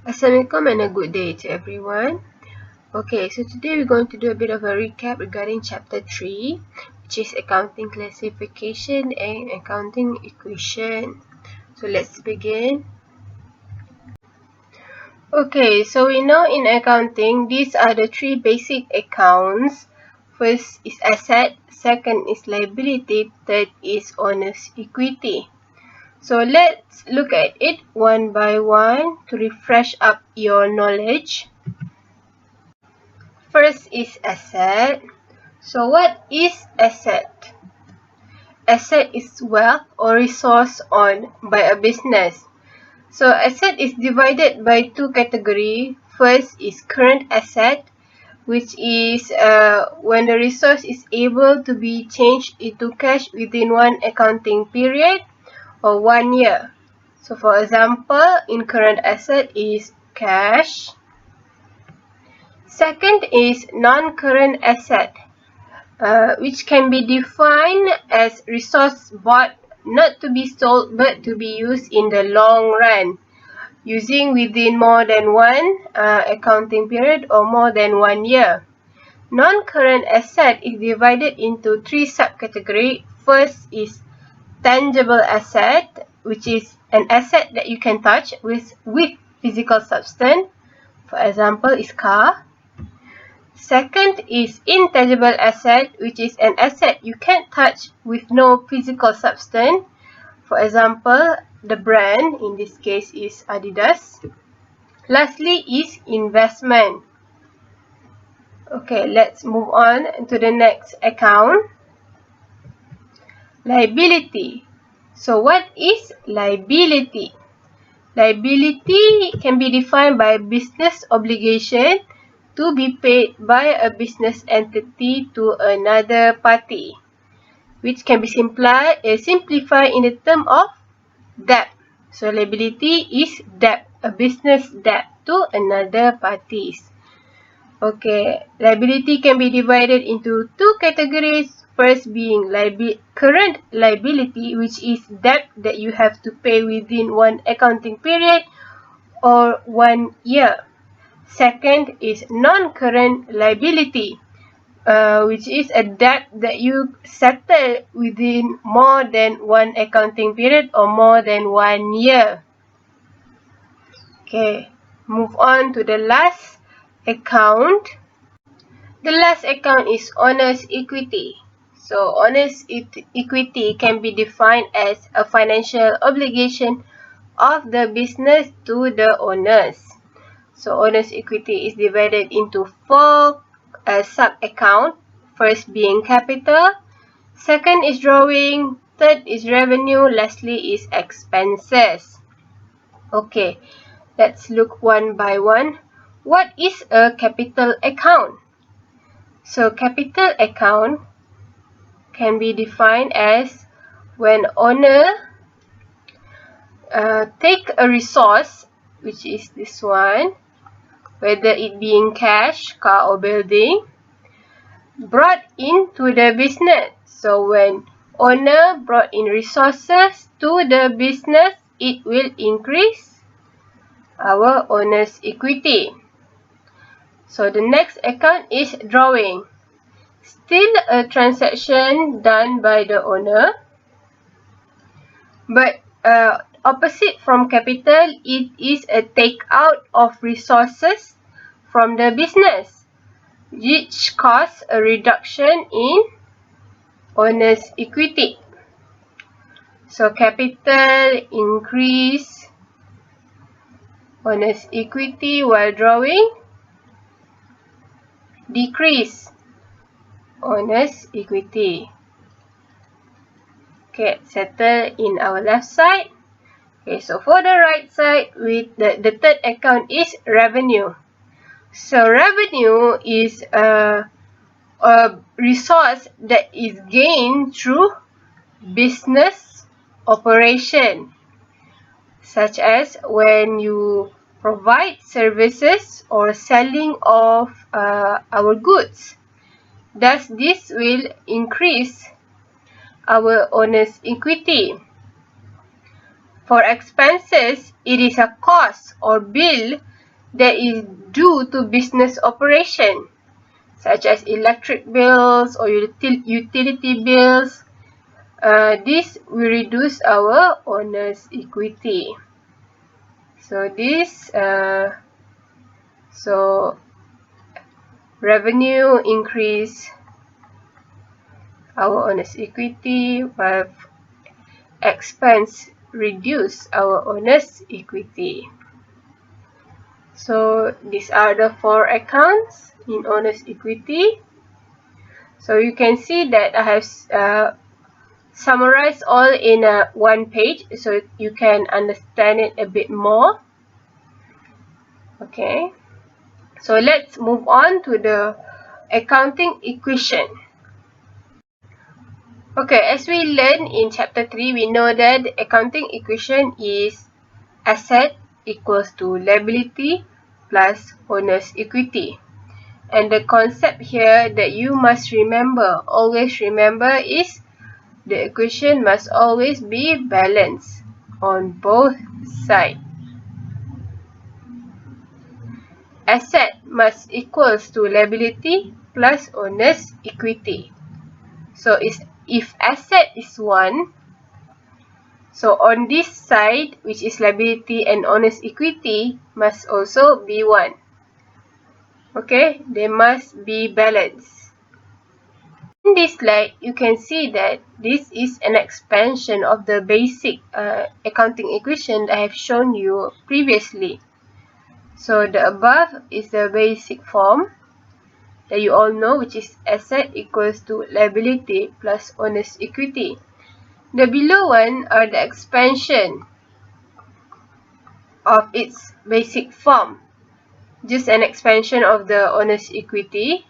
Assalamualaikum and a good day to everyone. Okay, so today we're going to do a bit of a recap regarding chapter 3, which is accounting classification and accounting equation. So let's begin. Okay, so we know in accounting, these are the three basic accounts. First is asset, second is liability, third is owner's equity. So let's look at it one by one to refresh up your knowledge. First is asset. So what is asset? Asset is wealth or resource owned by a business. So asset is divided by two categories. First is current asset, which is when the resource is able to be changed into cash within one accounting period or 1 year. So for example, in current asset is cash. Second is non-current asset, which can be defined as resource bought not to be sold but to be used in the long run, using within more than one accounting period or more than 1 year. Non-current asset is divided into three subcategories. First is tangible asset, which is an asset that you can touch with physical substance. For example, is car. Second is intangible asset, which is an asset you can't touch with no physical substance. For example, the brand, in this case is Adidas. Lastly is investment. Okay, let's move on to the next account. Liability. So what is liability? Liability can be defined by business obligation to be paid by a business entity to another party, which can be simplified in the term of debt. So liability is debt, a business debt to another parties. Okay, liability can be divided into two categories. First being current liability, which is debt that you have to pay within one accounting period or 1 year. Second is non-current liability, which is a debt that you settle within more than one accounting period or more than 1 year. Okay, move on to the last account. The last account is owner's equity. So owner's equity can be defined as a financial obligation of the business to the owners. So owner's equity is divided into four sub-accounts. First being capital, second is drawing, third is revenue, lastly is expenses. Okay, let's look one by one. What is a capital account? So capital account can be defined as when owner take a resource, which is this one, whether it being cash, car or building, brought into the business. So when owner brought in resources to the business, it will increase our owner's equity. So the next account is drawing. Still a transaction done by the owner, but opposite from capital, it is a takeout of resources from the business, which cause a reduction in owner's equity. So capital increase owner's equity, while drawing decrease owner's equity. Okay, settle in our left side. Okay, so for the right side, with the third account is revenue. So revenue is a resource that is gained through business operation, such as when you provide services or selling of our goods. Thus, this will increase our owner's equity. For expenses, it is a cost or bill that is due to business operation, such as electric bills or utility bills. This will reduce our owner's equity. So revenue increase our owner's equity, while expense reduce our owner's equity. So these are the 4 accounts in owner's equity. So you can see that I have summarized all in one page, so you can understand it a bit more. Okay, so let's move on to the accounting equation. Okay, as we learned in chapter 3, we know that the accounting equation is asset equals to liability plus owner's equity. And the concept here that you must remember, always remember, is the equation must always be balanced on both sides. Asset must equals to liability plus owner's equity. So if asset is 1, so on this side, which is liability and owner's equity, must also be 1. Okay, they must be balanced. In this slide, you can see that this is an expansion of the basic accounting equation that I have shown you previously. So the above is the basic form that you all know, which is asset equals to liability plus owner's equity. The below one are the expansion of its basic form. Just an expansion of the owner's equity,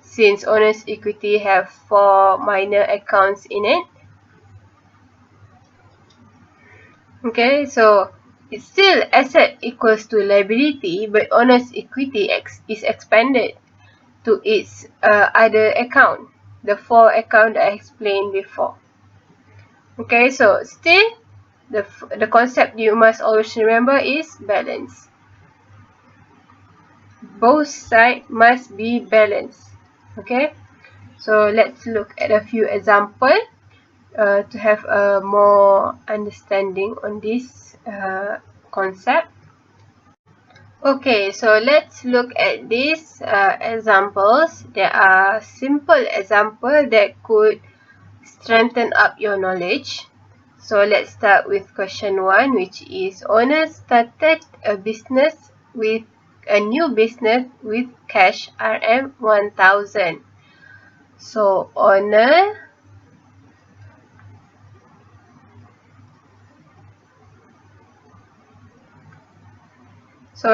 since owner's equity have 4 minor accounts in it. Okay, so it's still asset equals to liability, but owner's equity is expanded to its other account, the 4 account that I explained before. Okay, so still the concept you must always remember is balance. Both sides must be balanced. Okay, so let's look at a few examples to have a more understanding on this concept. Okay, so let's look at these examples. There are simple examples that could strengthen up your knowledge. So let's start with question 1, which is owner started a new business with cash Rm 1,000. So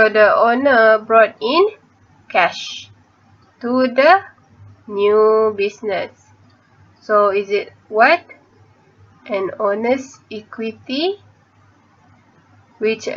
the owner brought in cash to the new business. So is it what? An owner's equity, which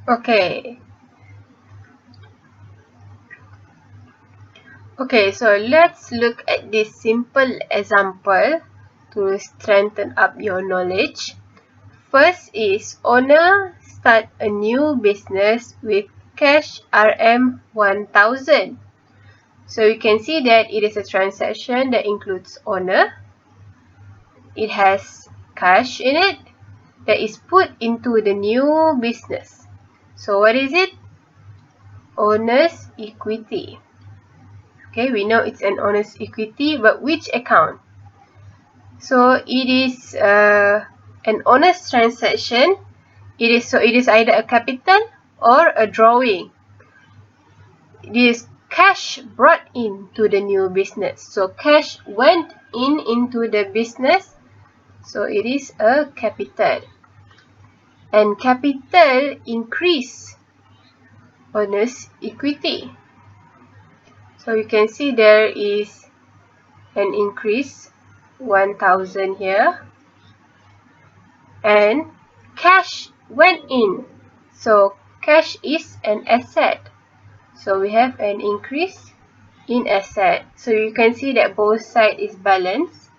okay. Okay, so let's look at this simple example to strengthen up your knowledge. First is owner start a new business with cash Rm 1,000. So you can see that it is a transaction that includes owner. It has cash in it that is put into the new business. So what is it? Owner's equity. Okay, we know it's an owner's equity, but which account? So it is an owner's transaction. It is either a capital or a drawing. It is cash brought into the new business. So cash went into the business. So it is a capital. And capital increase owner's equity. So you can see there is an increase 1,000 here. and cash went in. So cash is an asset. So we have an increase in asset. So you can see that both sides is balanced.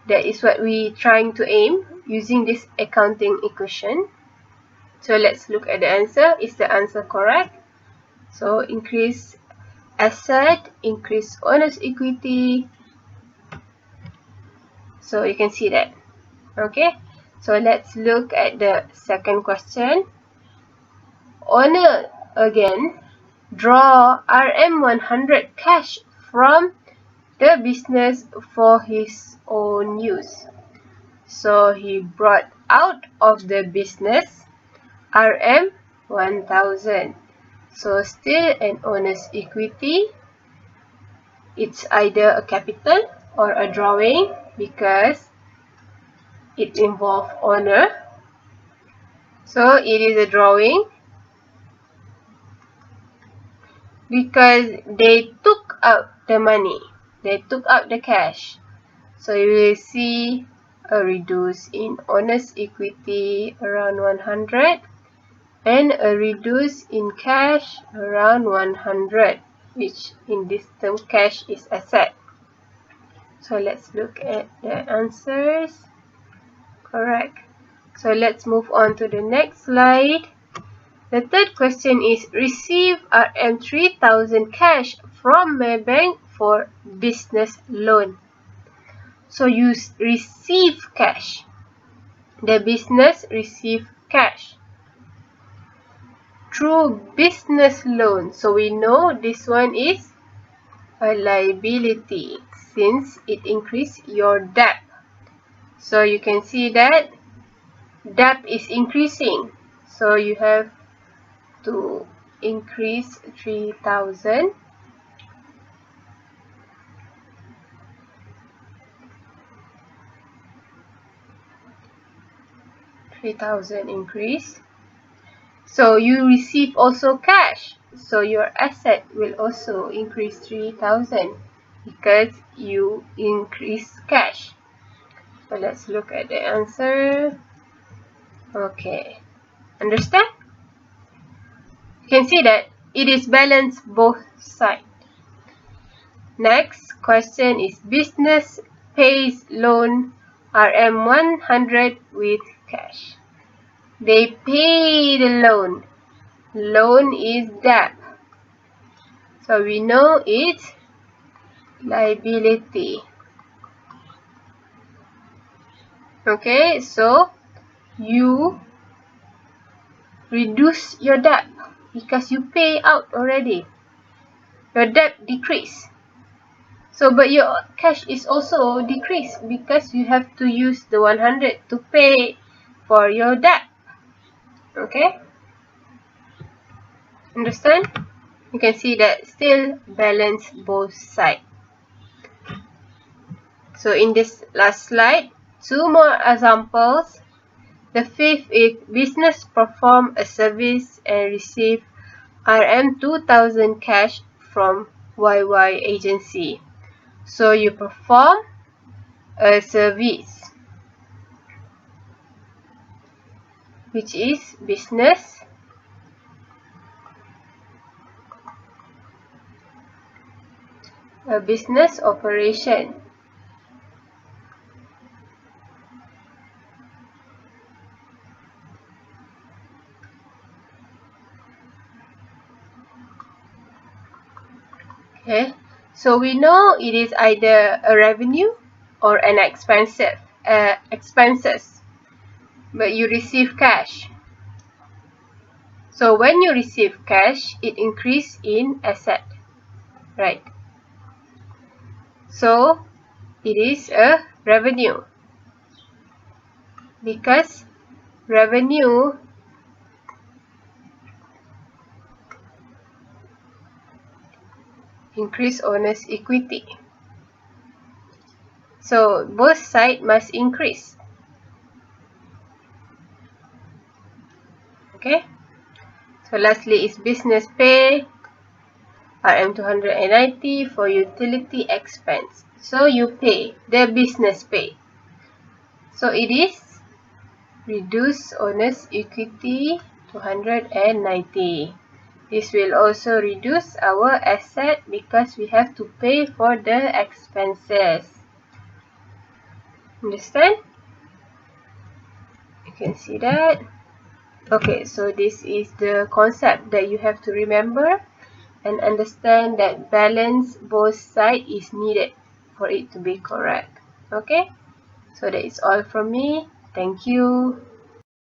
That is what we trying to aim using this accounting equation. So let's look at the answer. Is the answer correct? So increase asset, increase owner's equity. So you can see that. Okay. So let's look at the second question. Owner again draw RM100 cash from the business for his own use. So he brought out of the business RM1000. So still an owner's equity. It's either a capital or a drawing because it involves owner. So it is a drawing because they took out the money. They took out the cash. So you will see a reduce in owner's equity around 100 and a reduce in cash around 100, which in this term cash is asset. So let's look at the answers. Correct. So let's move on to the next slide. The third question is receive RM3000 cash from my bank for business loan. So you receive cash. The business receive cash through business loan. So we know this one is a liability since it increase your debt. So you can see that debt is increasing. So you have to increase 3000. Increase. So you receive also cash. So your asset will also increase 3000 because you increase cash. So let's look at the answer. Okay. Understand? You can see that it is balanced both sides. Next question is business pays loan RM100 with cash. They pay the loan. Loan is debt. So we know it's liability. Okay, so you reduce your debt because you pay out already. Your debt decrease. So but your cash is also decreased because you have to use the 100 to pay for your debt. Okay? Understand? You can see that still balance both sides. So in this last slide, two more examples. The fifth is business perform a service and receive RM2000 cash from YY agency. So you perform a service, which is business. A business operation. Okay, so we know it is either a revenue or an expenses, but you receive cash. So when you receive cash, it increase in asset, right? So it is a revenue because revenue increase owner's equity. So both sides must increase. Okay. So lastly is business pay RM290 for utility expense. So you pay the business pay. So it is Reduce owner's equity to 190. This will also reduce our asset because we have to pay for the expenses. Understand? You can see that. Okay, so this is the concept that you have to remember and understand that balance both sides is needed for it to be correct. Okay, so that is all from me. Thank you.